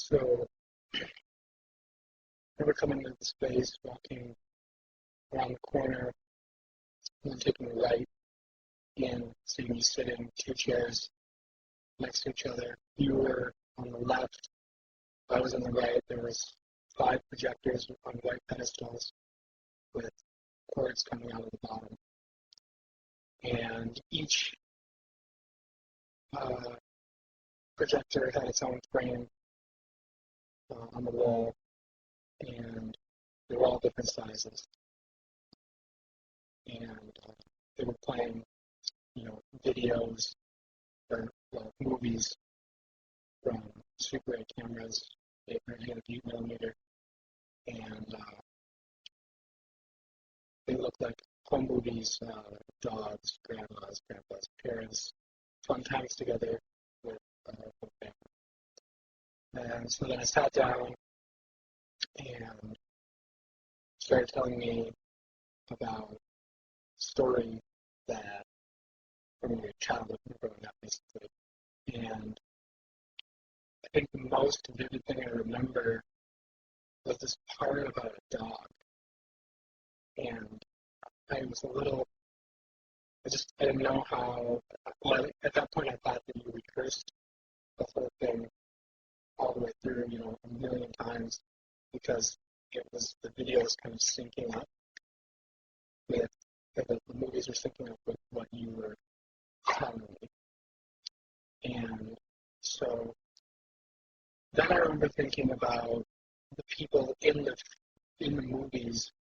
So I remember coming into the space, walking around the corner, and then taking a right in, so you can just sit in two chairs next to each other. You were on the left, I was on the right. There was five projectors on white pedestals with cords coming out of the bottom. And each uh, projector had its own frame on the wall, and they were all different sizes. And they were playing, videos or movies from Super 8 cameras, 8 millimeter, and they looked like home movies, dogs, grandpas, parents, fun times together with family. And so then I sat down and started telling me about a story that from your childhood growing up, basically. And I think the most vivid thing I remember was this part about a dog. And I was a little, I didn't know how, well, at that point I thought that you rehearsed the whole thing all the way through, a million times, because the video was kind of syncing up with, the movies were syncing up with what you were telling me. And so then I remember thinking about the people in the movies,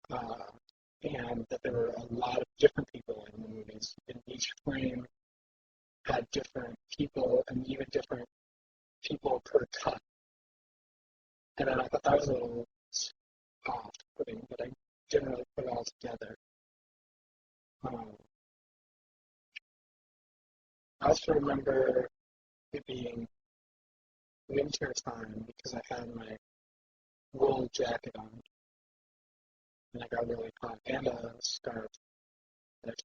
and that there were a lot of different people in the movies. And each frame had different people, and even different people per cut. And then I thought that was a little off-putting, but I didn't really put it all together. I also remember it being winter time because I had my wool jacket on, and I got really hot, and a scarf that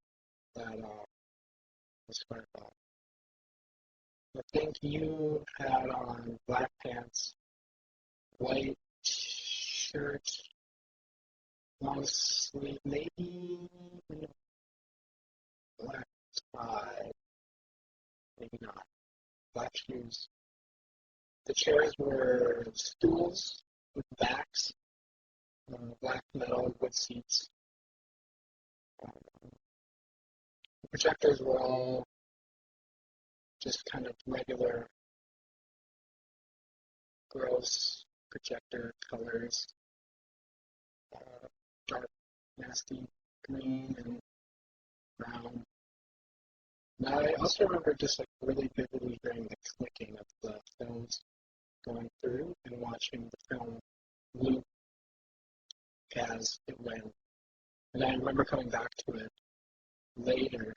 was scarf off. I think you had on black pants, white shirt, long sleeve, maybe black tie, maybe not. Black shoes. The chairs were stools with backs, black metal wood seats. The projectors were all just kind of regular, gross projector colors, dark, nasty green and brown. And I also remember just really vividly hearing the clicking of the films going through and watching the film loop as it went. And I remember coming back to it later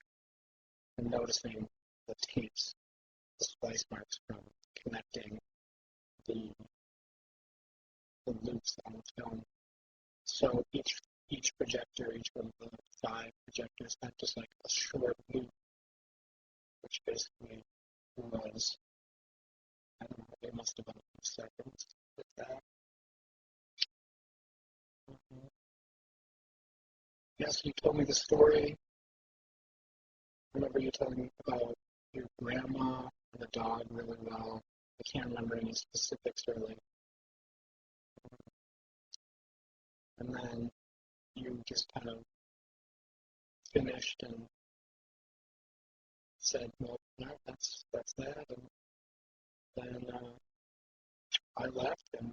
and noticing the tapes, the splice marks from connecting the loops on the film. So each projector, each one of the five projectors had just like a short loop, which basically was, I don't know, they must have been a few seconds with that. Yes, you told me the story. I remember you telling me about your grandma and the dog really well. I can't remember any specifics really. And then you just kind of finished and said, well, no, that's that. And then I left, and